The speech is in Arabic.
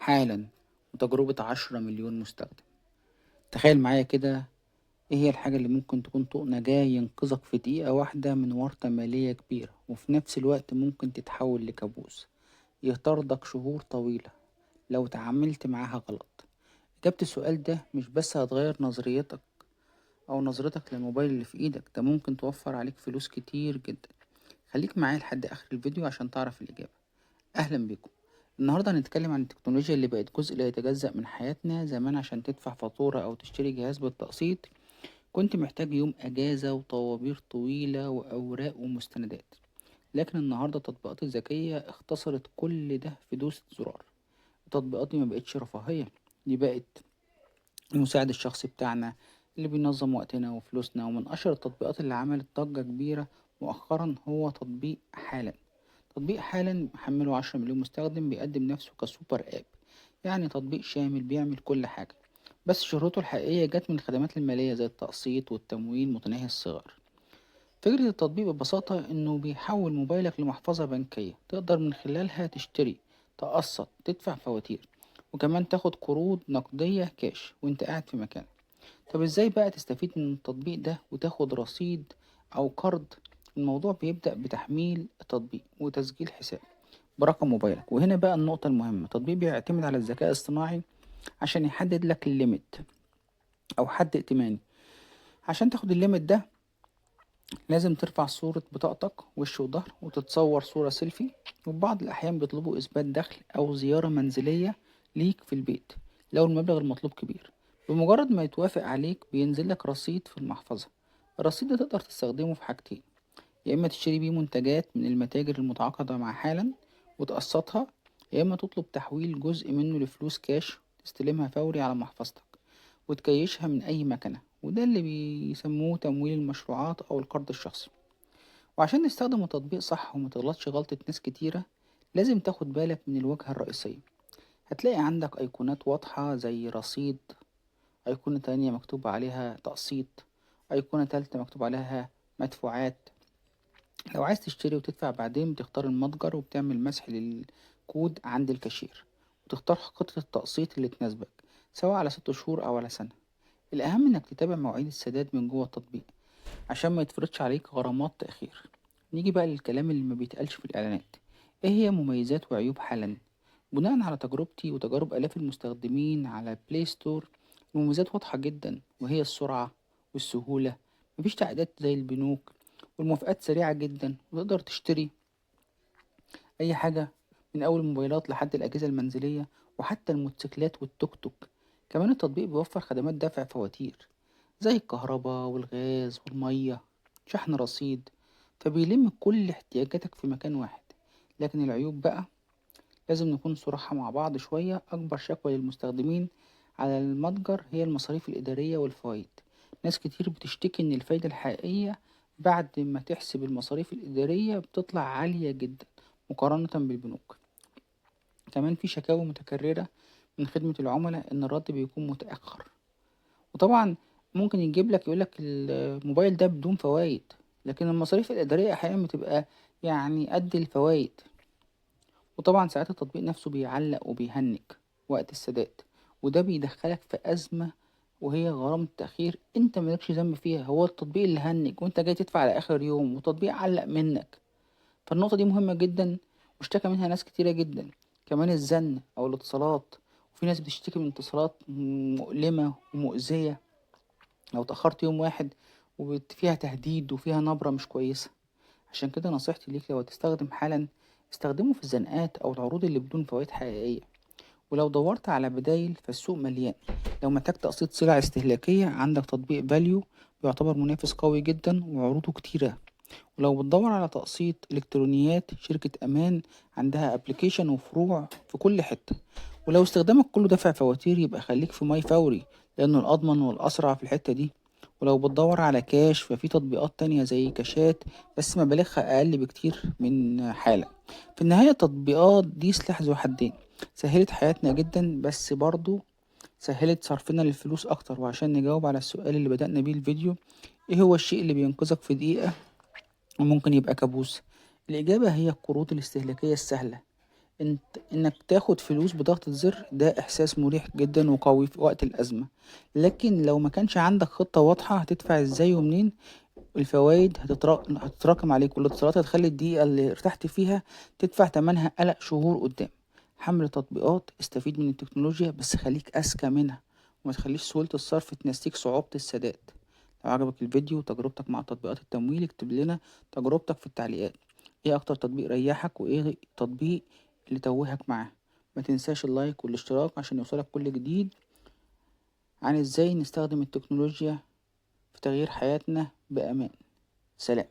حالا وتجربة 10 مليون مستخدم. تخيل معايا كده، ايه هي الحاجة اللي ممكن تكون طوق نجاة ينقذك في دقيقة واحدة من ورطة مالية كبيرة، وفي نفس الوقت ممكن تتحول لكابوس يطاردك شهور طويلة لو تعاملت معاها غلط. إجابة السؤال ده مش بس هتغير نظريتك أو نظرتك للموبايل اللي في إيدك، ده ممكن توفر عليك فلوس كتير جدا. خليك معايا لحد آخر الفيديو عشان تعرف الإجابة. أهلا بكم. النهاردة هنتكلم عن التكنولوجيا اللي بقت جزء لا يتجزأ من حياتنا. زمان عشان تدفع فاتورة أو تشتري جهاز بالتقسيط كنت محتاج يوم أجازة وطوابير طويلة وأوراق ومستندات، لكن النهاردة التطبيقات الذكية اختصرت كل ده في دوسة زرار. التطبيقات دي ما بقتش رفاهية، دي بقت المساعد الشخصي بتاعنا اللي بينظم وقتنا وفلوسنا. ومن أشهر التطبيقات اللي عملت ضجة كبيرة مؤخرا هو تطبيق حالا. تطبيق حالا محمله 10 مليون مستخدم، بيقدم نفسه كسوبر اب، يعني تطبيق شامل بيعمل كل حاجة. بس شهرته الحقيقية جت من الخدمات المالية زي التقسيط والتمويل متناهي الصغر. فكرة التطبيق ببساطة إنه بيحول موبايلك لمحفظة بنكية تقدر من خلالها تشتري، تقسط، تدفع فواتير، وكمان تاخد قروض نقدية كاش وانت قاعد في مكانك. طب ازاي بقى تستفيد من التطبيق ده وتاخد رصيد أو قرض؟ الموضوع بيبدأ بتحميل التطبيق وتسجيل حساب برقم موبايلك، وهنا بقى النقطة المهمة. التطبيق بيعتمد على الذكاء الاصطناعي عشان يحدد لك الليميت أو حد ائتماني. عشان تاخد الليميت ده لازم ترفع صورة بطاقتك وش وظهر وتتصور صورة سيلفي، وفي بعض الأحيان بيطلبوا إثبات دخل أو زيارة منزلية ليك في البيت لو المبلغ المطلوب كبير. بمجرد ما يتوافق عليك بينزل لك رصيد في المحفظة. الرصيد ده تقدر تستخدمه في حاجتين: يا إما تشتري بيه منتجات من المتاجر المتعاقدة مع حالا وتقسطها، يا إما تطلب تحويل جزء منه لفلوس كاش تستلمها فوري على محفظتك وتكيشها من أي مكنة، وده اللي بيسموه تمويل المشروعات أو القرض الشخصي. وعشان نستخدم التطبيق صح ومتغلطش غلطة ناس كتيرة لازم تاخد بالك من الواجهة الرئيسية. هتلاقي عندك أيقونات واضحة زي رصيد، أيقونة تانية مكتوب عليها تقسيط، أيقونة تالتة مكتوب عليها مدفوعات. لو عايز تشتري وتدفع بعدين بتختار المتجر وبتعمل مسح للكود عند الكاشير، وتختار خطة التقسيط اللي تناسبك سواء على 6 شهور أو على سنة. الأهم إنك تتابع مواعيد السداد من جوه التطبيق عشان ما يتفرضش عليك غرامات تأخير. نيجي بقى للكلام اللي ما بيتقالش في الإعلانات. إيه هي مميزات وعيوب حالا؟ بناء على تجربتي وتجارب آلاف المستخدمين على بلاي ستور، المميزات واضحة جدا، وهي السرعة والسهولة. مفيش تعقيدات زي البنوك، والموافقات سريعة جدا، وتقدر تشتري أي حاجة من أول الموبايلات لحد الأجهزة المنزلية وحتى الموتوسيكلات والتوك توك. كمان التطبيق بيوفر خدمات دفع فواتير زي الكهرباء والغاز والمية، شحن رصيد، فبيلم كل احتياجاتك في مكان واحد. لكن العيوب بقى لازم نكون صراحة مع بعض شوية. أكبر شكوى للمستخدمين على المتجر هي المصاريف الإدارية والفوائد. ناس كتير بتشتكي إن الفايدة الحقيقية بعد ما تحسب المصاريف الإدارية بتطلع عالية جدا مقارنة بالبنوك. كمان في شكاوى متكررة من خدمة العملاء إن الرد بيكون متأخر. وطبعا ممكن يجيب لك يقولك الموبايل ده بدون فوائد، لكن المصاريف الإدارية أحيانا بتبقى يعني قد الفوائد. وطبعا ساعات التطبيق نفسه بيعلق وبيهنج وقت السداد، وده بيدخلك في أزمة، وهي غرامة تأخير انت مالكش ذنب فيها. هو التطبيق اللي هنج وانت جاي تدفع على آخر يوم وتطبيق علق منك. فالنقطة دي مهمة جدا واشتكى منها ناس كتيرة جدا. كمان الزن أو الاتصالات، وفي ناس بتشتكي من اتصالات مؤلمة ومؤذية لو تأخرت يوم واحد، وفيها تهديد وفيها نبرة مش كويسة. عشان كده نصيحتي ليك لو هتستخدم حالا استخدمه في الزنقات أو العروض اللي بدون فوائد حقيقية. ولو دورت على بدايل فالسوق مليان. لو محتاج تقسيط سلع استهلاكية عندك تطبيق فاليو بيعتبر منافس قوي جدا وعروضه كتيرة. ولو بتدور على تقسيط إلكترونيات شركة أمان عندها أبليكيشن وفروع في كل حتة. ولو استخدامك كله دفع فواتير يبقى خليك في ماي فوري لأنه الأضمن والأسرع في الحتة دي. ولو بتدور على كاش ففي تطبيقات تانية زي كاشات بس مبالغها أقل بكتير من حالة. في النهاية التطبيقات دي سلاح ذو حدين، سهلت حياتنا جدا بس برضو سهلت صرفنا للفلوس أكتر. وعشان نجاوب على السؤال اللي بدأنا بيه الفيديو، إيه هو الشيء اللي بينقذك في دقيقة وممكن يبقى كابوس؟ الإجابة هي القروض الاستهلاكية السهلة انك تاخد فلوس بضغطة زر ده احساس مريح جدا وقوي في وقت الازمة، لكن لو ما كانش عندك خطة واضحة هتدفع ازاي ومنين، الفوائد هتتراكم عليك، والاتصالات هتخلي الدقيقة اللي ارتحت فيها تدفع تمنها قلق شهور قدام. حمل تطبيقات، استفيد من التكنولوجيا بس خليك أذكى منها، وما تخليش سهولة الصرف تنسيك صعوبة السداد. لو عجبك الفيديو وتجربتك مع تطبيقات التمويل اكتب لنا تجربتك في التعليقات. ايه اكتر تطبيق ريحك، وايه التطبيق اللي توهك معاه؟ ما تنساش اللايك والاشتراك عشان يوصلك كل جديد عن ازاي نستخدم التكنولوجيا في تغيير حياتنا بأمان. سلام.